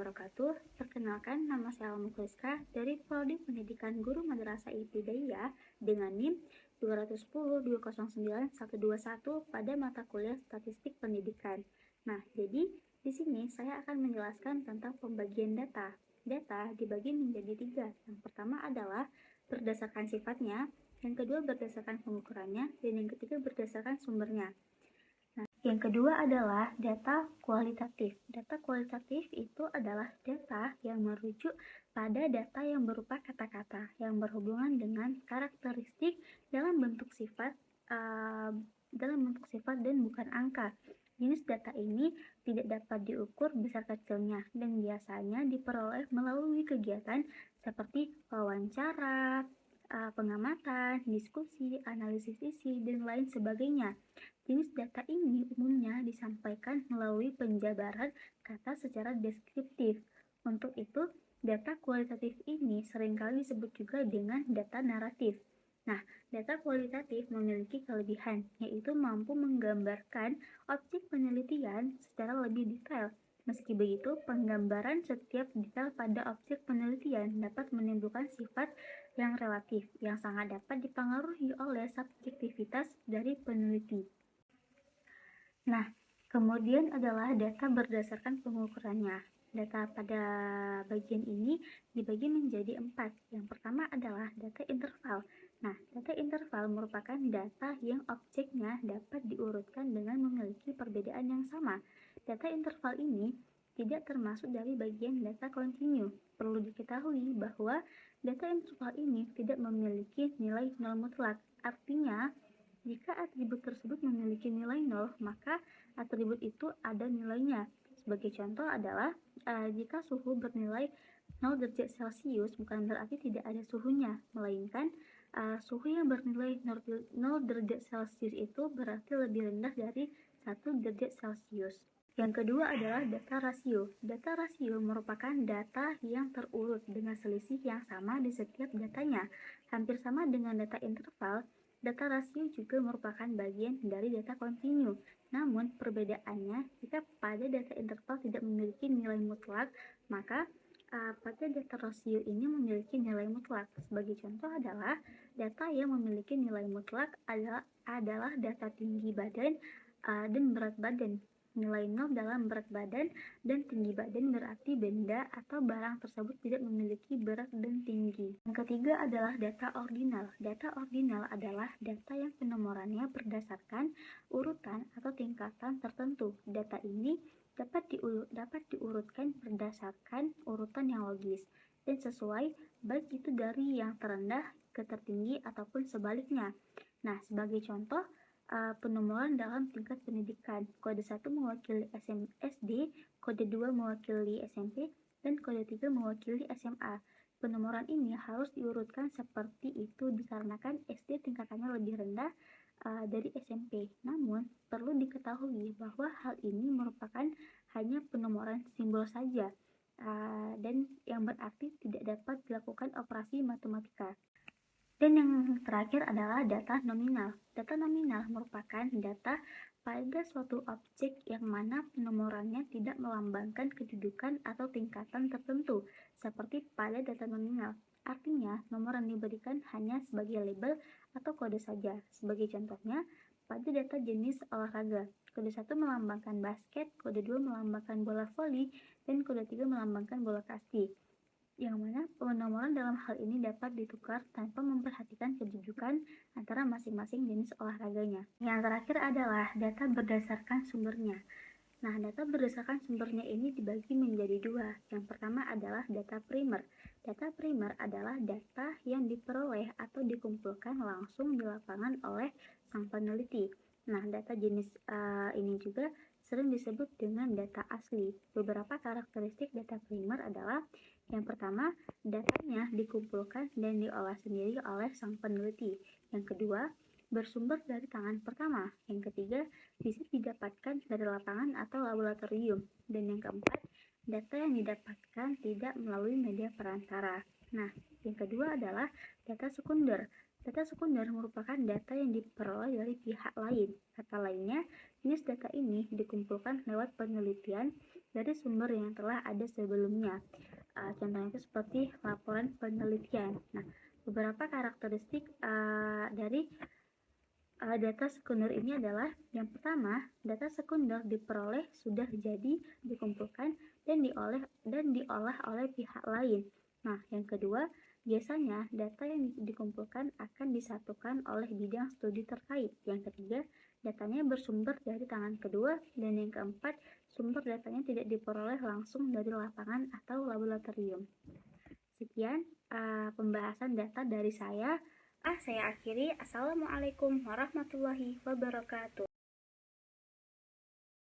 wabarakatuh. Perkenalkan, nama saya Al-Mukhliska dari Prodi Pendidikan Guru Madrasah Ibtidaiyah dengan NIM 210.209.121 pada mata kuliah Statistik Pendidikan. Nah, jadi di sini saya akan menjelaskan tentang pembagian data. Data dibagi menjadi 3. Yang pertama adalah berdasarkan sifatnya, yang kedua berdasarkan pengukurannya, dan yang ketiga berdasarkan sumbernya. Yang kedua adalah data kualitatif. Data kualitatif itu adalah data yang merujuk pada data yang berupa kata-kata yang berhubungan dengan karakteristik dalam bentuk sifat dan bukan angka. Jenis data ini tidak dapat diukur besar kecilnya dan biasanya diperoleh melalui kegiatan seperti wawancara, pengamatan, diskusi, analisis isi, dan lain sebagainya. Jenis data ini umumnya disampaikan melalui penjabaran kata secara deskriptif. Untuk itu, data kualitatif ini seringkali disebut juga dengan data naratif. Nah, data kualitatif memiliki kelebihan, yaitu mampu menggambarkan objek penelitian secara lebih detail. Meski begitu, penggambaran setiap detail pada objek penelitian dapat menimbulkan sifat yang relatif, yang sangat dapat dipengaruhi oleh subjektivitas dari peneliti. Nah, kemudian adalah data berdasarkan pengukurannya. Data pada bagian ini dibagi menjadi 4. Yang pertama adalah data interval. Nah, data interval merupakan data yang objeknya dapat diurutkan dengan memiliki perbedaan yang sama. Data interval ini tidak termasuk dari bagian data kontinu. Perlu diketahui bahwa data interval ini tidak memiliki nilai nol mutlak. Artinya, jika atribut tersebut memiliki nilai 0, maka atribut itu ada nilainya. Sebagai contoh adalah jika suhu bernilai 0 derajat Celcius bukan berarti tidak ada suhunya, melainkan suhu yang bernilai 0 derajat Celcius itu berarti lebih rendah dari 1 derajat Celcius. Yang kedua adalah data rasio. Data rasio merupakan data yang terurut dengan selisih yang sama di setiap datanya. Hampir sama dengan data interval, data rasio juga merupakan bagian dari data kontinu. Namun, perbedaannya jika pada data interval tidak memiliki nilai mutlak, maka pada data rasio ini memiliki nilai mutlak. Sebagai contoh adalah data yang memiliki nilai mutlak adalah data tinggi badan dan berat badan. Nilai 0 dalam berat badan dan tinggi badan berarti benda atau barang tersebut tidak memiliki berat dan tinggi. Yang ketiga adalah data ordinal. Data ordinal adalah data yang penomorannya berdasarkan urutan atau tingkatan tertentu. Data ini dapat diurutkan berdasarkan urutan yang logis dan sesuai, baik itu dari yang terendah ke tertinggi ataupun sebaliknya. Nah, sebagai contoh, penomoran dalam tingkat pendidikan. Kode 1 mewakili SD, kode 2 mewakili SMP, dan kode 3 mewakili SMA. Penomoran ini harus diurutkan seperti itu dikarenakan SD tingkatannya lebih rendah dari SMP. Namun, perlu diketahui bahwa hal ini merupakan hanya penomoran simbol saja dan yang berarti tidak dapat dilakukan operasi matematika. Dan yang terakhir adalah data nominal. Data nominal merupakan data pada suatu objek yang mana penomorannya tidak melambangkan kedudukan atau tingkatan tertentu, seperti pada data nominal. Artinya, nomor yang diberikan hanya sebagai label atau kode saja. Sebagai contohnya, pada data jenis olahraga, kode 1 melambangkan basket, kode 2 melambangkan bola voli, dan kode 3 melambangkan bola kasti. Yang mana penomoran dalam hal ini dapat ditukar tanpa memperhatikan kedudukan antara masing-masing jenis olahraganya. Yang terakhir adalah data berdasarkan sumbernya. Nah, data berdasarkan sumbernya ini dibagi menjadi 2. Yang pertama adalah data primer. Data primer adalah data yang diperoleh atau dikumpulkan langsung di lapangan oleh sang peneliti. Nah, data jenis ini juga sering disebut dengan data asli. Beberapa karakteristik data primer adalah: yang pertama, datanya dikumpulkan dan diolah sendiri oleh sang peneliti. Yang kedua, bersumber dari tangan pertama. Yang ketiga, bisa didapatkan dari lapangan atau laboratorium. Dan yang keempat, data yang didapatkan tidak melalui media perantara. Nah, yang kedua adalah data sekunder. Data sekunder merupakan data yang diperoleh dari pihak lain. Kata lainnya, jenis data ini dikumpulkan lewat penelitian dari sumber yang telah ada sebelumnya. Contohnya itu seperti laporan penelitian. Nah, beberapa karakteristik dari data sekunder ini adalah yang pertama, data sekunder diperoleh sudah jadi dikumpulkan dan diolah oleh pihak lain. Nah, yang kedua, biasanya data yang dikumpulkan akan disatukan oleh bidang studi terkait. Yang ketiga, datanya bersumber dari tangan kedua, dan yang keempat, sumber datanya tidak diperoleh langsung dari lapangan atau laboratorium. Sekian pembahasan data dari saya. Saya akhiri. Assalamualaikum warahmatullahi wabarakatuh.